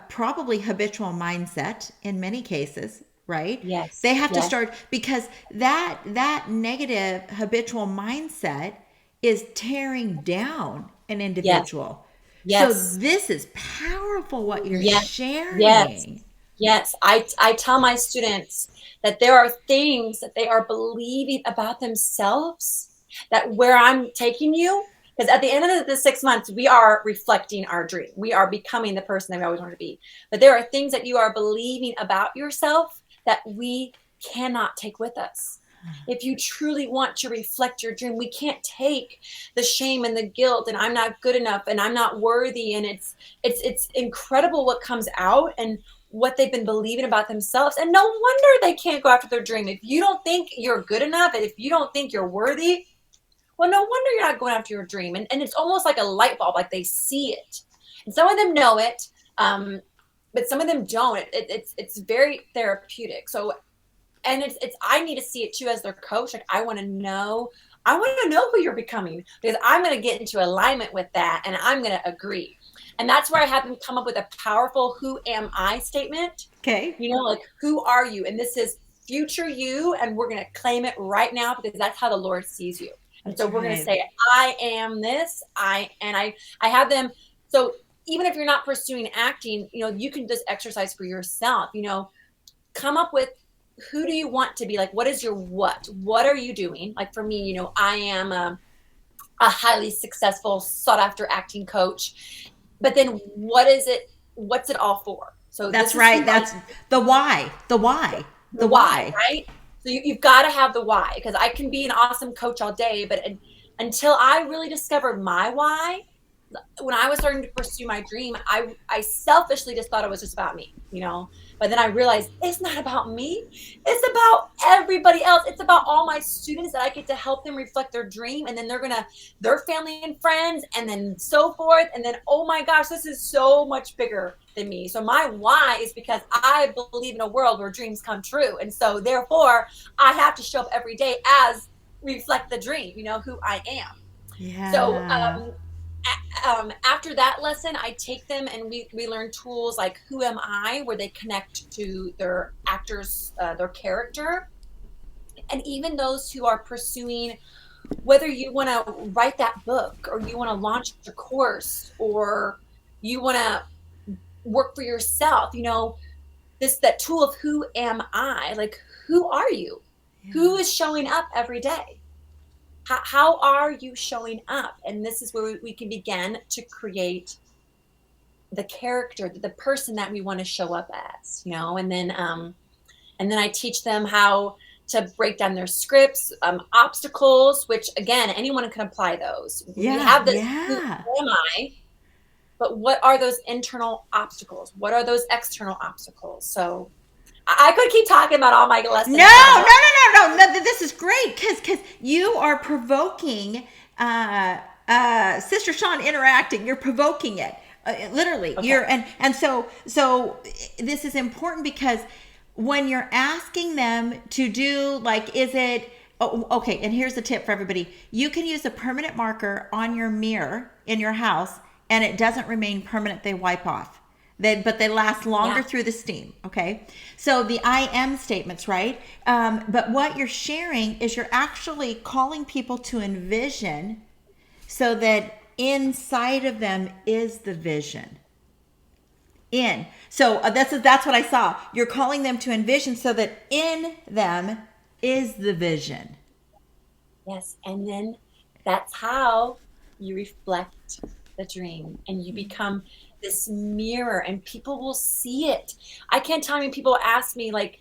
probably habitual mindset in many cases, right? Yes. They have to Yes. start, because that negative habitual mindset is tearing down an Yes. individual. So Yes. this is powerful what you're Yes. Yes. sharing. Yes. I tell my students that there are things that they are believing about themselves, that where I'm taking you, because at the end of the 6 months, we are reflecting our dream. We are becoming the person that we always wanted to be. But there are things that you are believing about yourself that we cannot take with us. If you truly want to reflect your dream, we can't take the shame and the guilt and I'm not good enough and I'm not worthy. And it's incredible what comes out and what they've been believing about themselves. And no wonder they can't go after their dream. If you don't think you're good enough and if you don't think you're worthy, well, no wonder you're not going after your dream. And it's almost like a light bulb, like they see it. And some of them know it, but some of them don't. It's very therapeutic. So, and it's I need to see it too as their coach. Like I want to know who you're becoming, because I'm going to get into alignment with that and I'm going to agree. And that's where I have them come up with a powerful "Who am I" statement. Okay. Like, who are you? And this is future you, and we're going to claim it right now because that's how the Lord sees you. And That's so we're going to right. say, I am this. I have them. So even if you're not pursuing acting, you can just exercise for yourself. Come up with, who do you want to be? Like, what is your what? What are you doing? Like for me, I am a highly successful, sought after acting coach. But then what is it? What's it all for? So That's this is right. That's the why. The why. the The why, why. right? So you've got to have the why, because I can be an awesome coach all day, but until I really discovered my why, when I was starting to pursue my dream, I selfishly just thought it was just about me, But then I realized it's not about me. It's about everybody else. It's about all my students that I get to help them reflect their dream, and then their family and friends, and then so forth. And then, oh my gosh, this is so much bigger than me. So my why is because I believe in a world where dreams come true. And so therefore I have to show up every day as reflect the dream, who I am. So, Yeah. after that lesson, I take them and we learn tools like Who Am I, where they connect to their actors, their character. And even those who are pursuing, whether you want to write that book or you want to launch a course or you want to work for yourself, that tool of who am I, like, who are you? Yeah. Who is showing up every day? How are you showing up? And this is where we can begin to create the character, the person that we want to show up as, and then I teach them how to break down their scripts, obstacles, which again, anyone can apply those. We Yeah. have this, who Yeah. am I? But what are those internal obstacles? What are those external obstacles? So I could keep talking about all my lessons. No, no, no, no, no, no. This is great because you are provoking Sister Shawn interacting. You're provoking it. Literally. Okay. You're and so this is important because when you're asking them to do, like, is it okay, and here's the tip for everybody. You can use a permanent marker on your mirror in your house and it doesn't remain permanent. They wipe off. But they last longer through the steam. Okay. So the I am statements, right? But what you're sharing is you're actually calling people to envision so that inside of them is the vision. So that's what I saw. You're calling them to envision so that in them is the vision. Yes. And then that's how you reflect the dream and you become this mirror and people will see it. I can't tell you when people ask me like,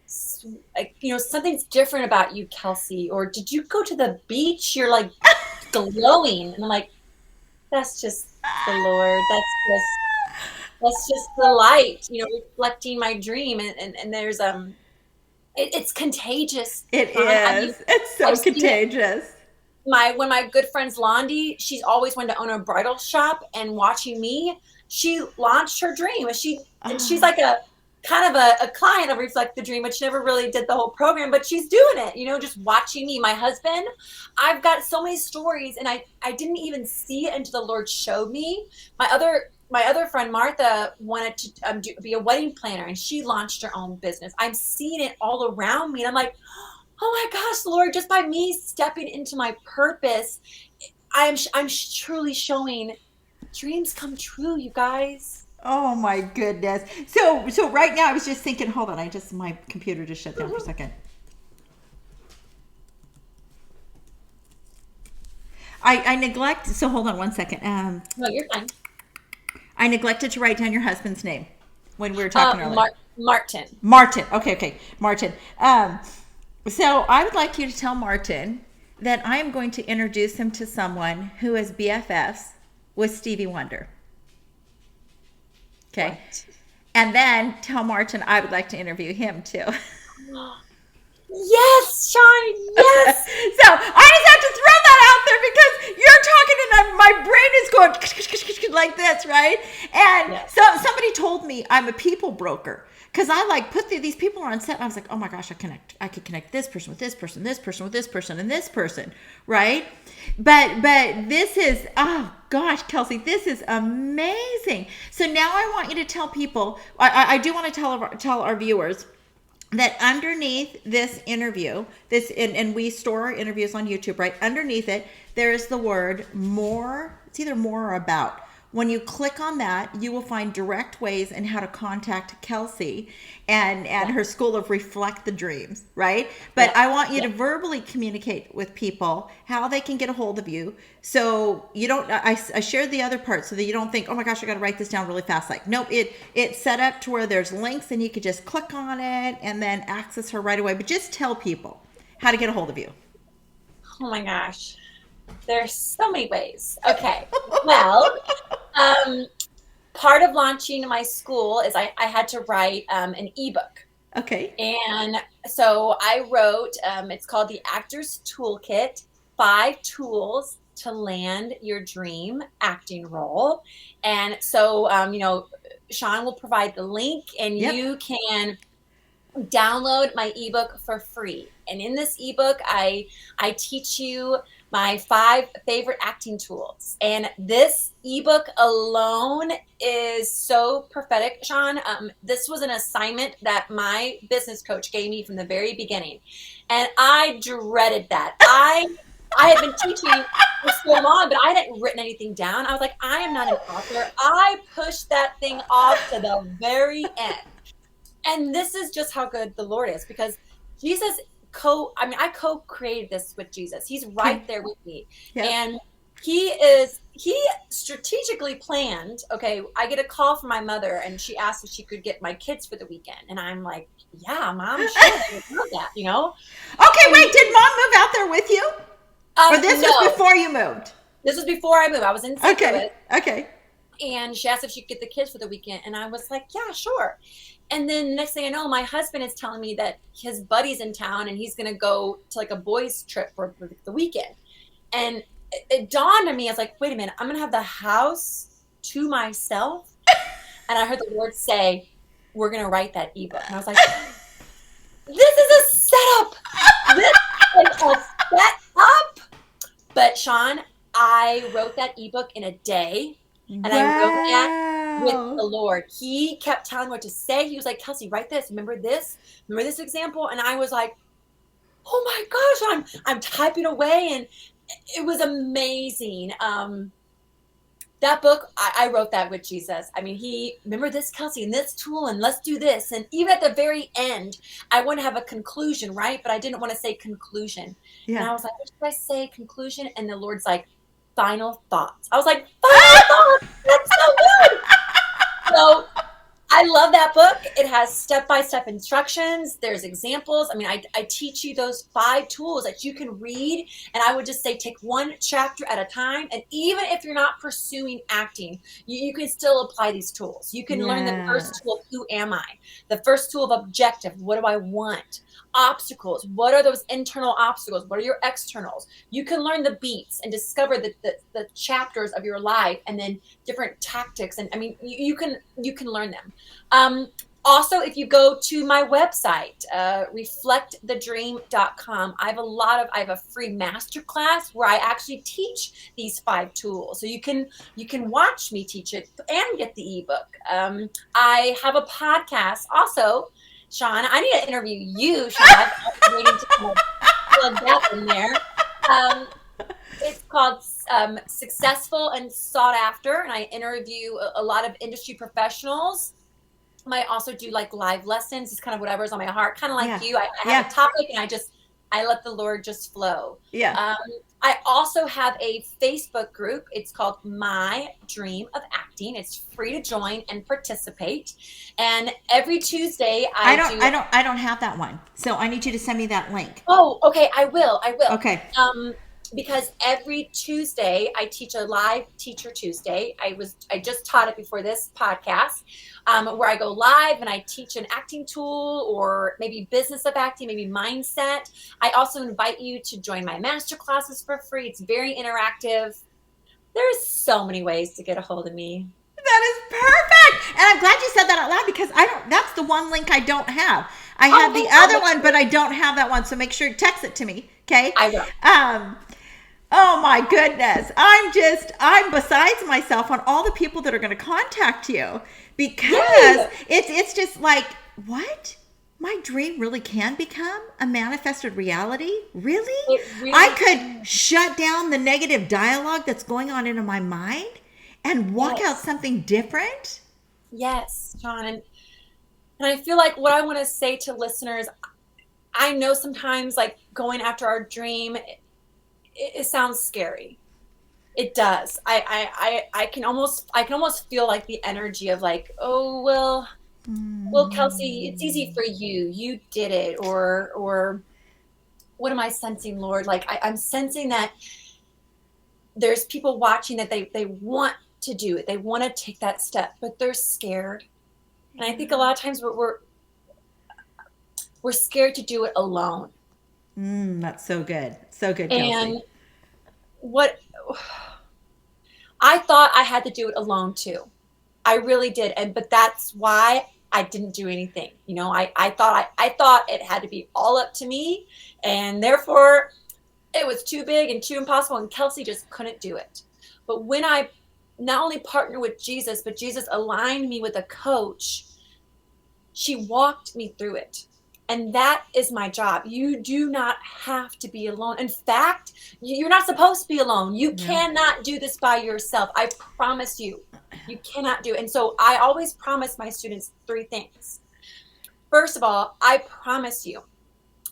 something's different about you, Kelsey, or did you go to the beach? You're like glowing. And I'm like, that's just the Lord. That's just the light, reflecting my dream. And there's, it's contagious. It is. It's so contagious. When my good friend's Londi, she's always wanted to own a bridal shop, and watching me, she launched her dream. And she's like a kind of a client of Reflect the Dream, but she never really did the whole program, but she's doing it, just watching me. My husband, I've got so many stories, and I didn't even see it until the Lord showed me. My other friend, Martha, wanted to be a wedding planner, and she launched her own business. I'm seeing it all around me, and I'm like, oh my gosh, Lord, just by me stepping into my purpose, I'm truly showing dreams come true, you guys. Oh my goodness. So right now I was just thinking, hold on, my computer just shut down for a second. I neglect, so hold on one second. No, you're fine. I neglected to write down your husband's name when we were talking earlier. Martin. Okay. Martin. So I would like you to tell Martin that I am going to introduce him to someone who is BFFs with Stevie Wonder. Okay. What? And then tell Martin I would like to interview him too. Yes, Shawn, yes. So I just have to throw that out there because you're talking and my brain is going like this, right? And yes. So somebody told me I'm a people broker because I put these people on set and I was like, oh my gosh, I could connect this person with this person, this person with this person, and this person, right? But this is, oh gosh, Kelsey, this is amazing. So now I want you to tell people, I do want to tell our viewers that underneath this interview, and we store our interviews on YouTube, right? Underneath it, there is the word more. It's either more or about. When you click on that, you will find direct ways in how to contact Kelsey and her school of Reflect the Dreams, right? But I want you to verbally communicate with people how they can get a hold of you. So you don't, I shared the other part so that you don't think, oh my gosh, I got to write this down really fast. Nope, it's set up to where there's links and you could just click on it and then access her right away. But just tell people how to get a hold of you. Oh my gosh. There's so many ways. Okay. Well, part of launching my school is I had to write an ebook. Okay. And so I wrote, it's called The Actor's Toolkit, 5 Tools to Land Your Dream Acting Role. And so, Shawn will provide the link and you can download my ebook for free. And in this ebook, I teach you my 5 favorite acting tools. And this ebook alone is so prophetic, Shawn. This was an assignment that my business coach gave me from the very beginning. And I dreaded that. I had been teaching for so long, but I hadn't written anything down. I was like, I am not an author. I pushed that thing off to the very end. And this is just how good the Lord is, because Jesus I co-created this with Jesus. He's right there with me. Yeah. And he strategically planned, okay, I get a call from my mother and she asked if she could get my kids for the weekend. And I'm like, yeah, Mom, sure, I would love that, Okay, wait, did Mom move out there with you? Or this was before you moved? This was before I moved. I was in St. Louis. Okay. And she asked if she could get the kids for the weekend. And I was like, yeah, sure. And then next thing I know, my husband is telling me that his buddy's in town and he's going to go to a boys' trip for the weekend. And it dawned on me, I was like, wait a minute, I'm going to have the house to myself. And I heard the Lord say, we're going to write that ebook. And I was like, this is a setup. This is a setup. But Shawn, I wrote that ebook in a day. And I wrote that with Wow. the Lord. He kept telling me what to say. He was like, Kelsey, write this. Remember this example? And I was like, oh my gosh, I'm typing away, and it was amazing. That book, I wrote that with Jesus. I mean, remember this, Kelsey, and this tool, and let's do this. And even at the very end, I want to have a conclusion, right? But I didn't want to say conclusion. And Yeah. I was like, what should I say? Conclusion? And the Lord's like, final thoughts. I was like, final thoughts. That's so good. So I love that book. It has step-by-step instructions. There's examples. I mean, I teach you those 5 tools that you can read. And I would just say, take one chapter at a time. And even if you're not pursuing acting, you can still apply these tools. You can learn the first Yes. tool of who am I? The first tool of objective. What do I want? Obstacles. What are those internal obstacles? What are your externals? You can learn the beats and discover the chapters of your life, and then different tactics. And I mean, you can learn them. Also, if you go to my website, reflectthedream.com, I have a free masterclass where I actually teach these 5 tools. So you can watch me teach it and get the ebook. I have a podcast also. Shawn, I need to interview you, Shawn. I've been waiting to kind of plug that in there. It's called Successful and Sought After, and I interview a lot of industry professionals. I might also do like live lessons. It's kind of whatever's on my heart, kind of like you. I have a topic, and I let the Lord just flow. Yeah. I also have a Facebook group. It's called My Dream of Acting. It's free to join and participate. And every Tuesday I don't have that one. So I need you to send me that link. Oh, okay. I will. Okay. Because every Tuesday I teach a live Teacher Tuesday. I just taught it before this podcast, where I go live and I teach an acting tool, or maybe business of acting, maybe mindset. I also invite you to join my master classes for free. It's very interactive. There's so many ways to get a hold of me. That is perfect. And I'm glad you said that out loud, because that's the one link I don't have. I have the other one, but I don't have that one. So make sure to text it to me. Okay. I will. Oh my goodness. I'm besides myself on all the people that are going to contact you, because it's just like, what? My dream really can become a manifested reality? Really? I could shut down the negative dialogue that's going on in my mind and walk out something different? Yes, Shawn. And I feel like what I want to say to listeners, I know sometimes like going after our dream, it sounds scary. It does. I can almost feel like the energy of like, oh, well, Kelsey, it's easy for you. You did it. Or what am I sensing, Lord? Like I'm sensing that there's people watching that they want to do it. They want to take that step, but they're scared. And I think a lot of times we're scared to do it alone. That's so good. So good, Kelsey. And what I thought I had to do it alone too. I really did. But that's why I didn't do anything. You know, I thought it had to be all up to me, and therefore it was too big and too impossible, and Kelsey just couldn't do it. But when I not only partnered with Jesus, but Jesus aligned me with a coach, she walked me through it. And that is my job. You do not have to be alone. In fact, you're not supposed to be alone. You cannot do this by yourself. I promise you, you cannot do it. And so I always promise my students 3 things. First of all, I promise you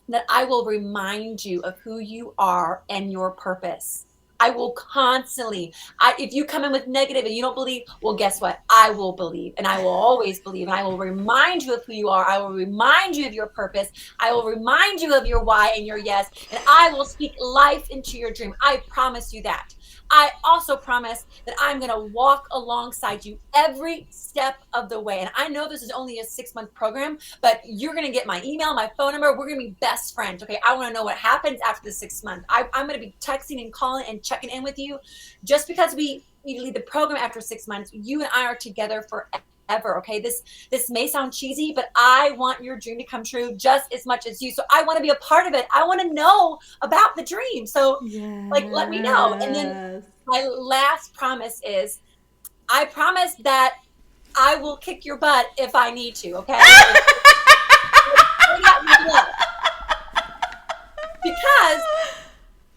that I will remind you of who you are and your purpose. I will constantly, if you come in with negative and you don't believe, well, guess what? I will believe, and I will always believe, and I will remind you of who you are. I will remind you of your purpose. I will remind you of your why and your yes, and I will speak life into your dream. I promise you that. I also promise that I'm going to walk alongside you every step of the way. And I know this is only a 6-month program, but you're going to get my email, my phone number. We're going to be best friends. Okay. I want to know what happens after the 6 months. I'm going to be texting and calling and checking in with you. Just because we leave the program after 6 months, you and I are together forever. Okay. This may sound cheesy, but I want your dream to come true just as much as you. So I want to be a part of it. I want to know about the dream. So let me know. And then my last promise is, I promise that I will kick your butt if I need to, okay? Straight out in the blood. Because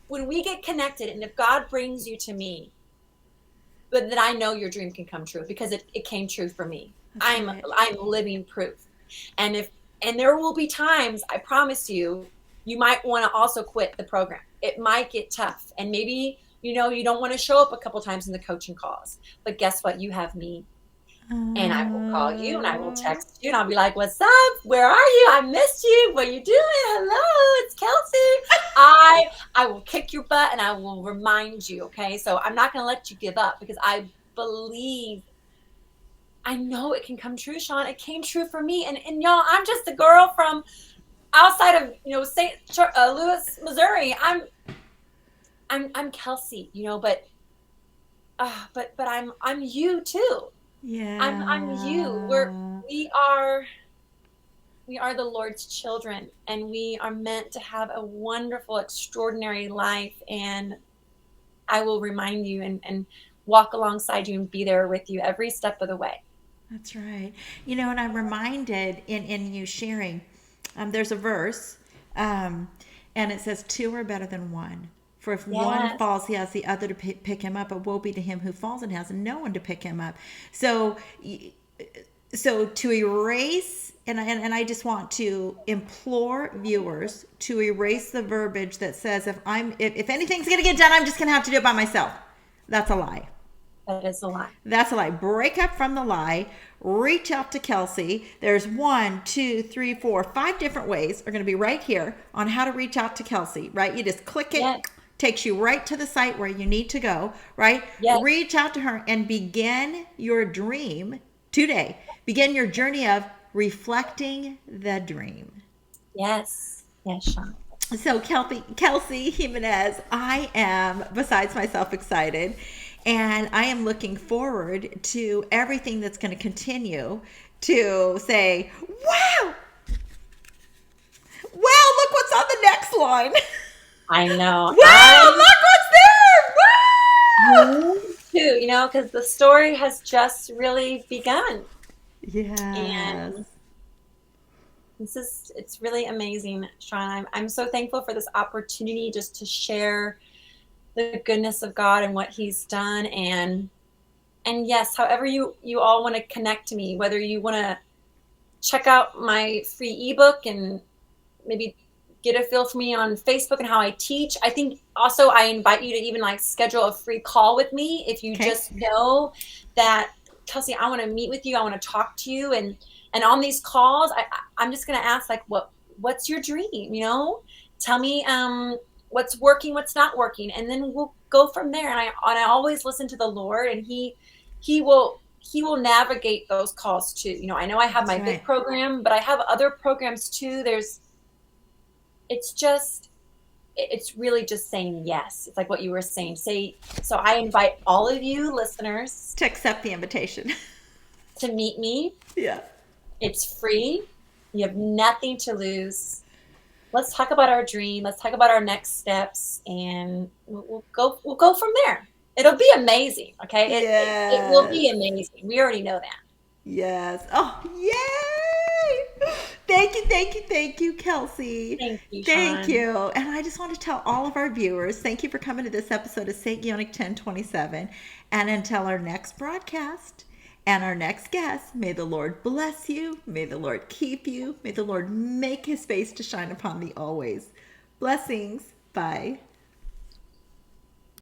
when we get connected, and if God brings you to me, but then I know your dream can come true because it came true for me. That's right. I'm living proof. And there will be times, I promise you, you might want to also quit the program. It might get tough. And maybe, you don't want to show up a couple times in the coaching calls. But guess what? You have me. And I will call you and I will text you and I'll be like, what's up? Where are you? I missed you. What are you doing? Hello, it's Kelsey. I will kick your butt and I will remind you, okay? So I'm not going to let you give up because I know it can come true, Shawn. It came true for me. And y'all, I'm just a girl from outside of, St. Louis, Missouri. I'm Kelsey, but I'm you too. Yeah. I'm you. We are the Lord's children, and we are meant to have a wonderful, extraordinary life. And I will remind you and walk alongside you and be there with you every step of the way. That's right. And I'm reminded in you sharing, there's a verse, and it says, two are better than one. For if one falls, he has the other to pick him up. But woe be to him who falls and has no one to pick him up. So to erase, and I just want to implore viewers to erase the verbiage that says if anything's going to get done, I'm just going to have to do it by myself. That's a lie. That is a lie. That's a lie. Break up from the lie. Reach out to Kelsey. There's 1, 2, 3, 4, 5 different ways are going to be right here on how to reach out to Kelsey, right? You just click it. Yes. Takes you right to the site where you need to go, right? Yes. Reach out to her and begin your dream today. Begin your journey of reflecting the dream. Yes. Yes, Shawn. So Kelsey Jimenez, I am besides myself excited, and I am looking forward to everything that's going to continue to say, wow, look what's on the next line. I know. Wow, look what's there. Wow. Too, because the story has just really begun. Yes. And it's really amazing, Shawn. I'm so thankful for this opportunity just to share the goodness of God and what he's done. And yes, however you all want to connect to me, whether you want to check out my free ebook and maybe get a feel for me on Facebook and how I teach. I think also I invite you to even schedule a free call with me if you just know that, Kelsey, I want to meet with you. I want to talk to you. And on these calls, I'm just going to ask what's your dream? Tell me what's working, what's not working. And then we'll go from there. And I always listen to the Lord, and he will navigate those calls too. I know I have my big program, but I have other programs too. It's really just saying yes. It's like what you were saying. So I invite all of you listeners to accept the invitation to meet me. Yeah. It's free. You have nothing to lose. Let's talk about our dream. Let's talk about our next steps, and we'll go from there. It'll be amazing. Okay. It will be amazing. We already know that. Yes. Oh, yay! Thank you, Kelsey. Thank you, Shawn. Thank you. And I just want to tell all of our viewers, thank you for coming to this episode of Sagionic 1027. And until our next broadcast and our next guest, may the Lord bless you. May the Lord keep you. May the Lord make his face to shine upon thee always. Blessings. Bye.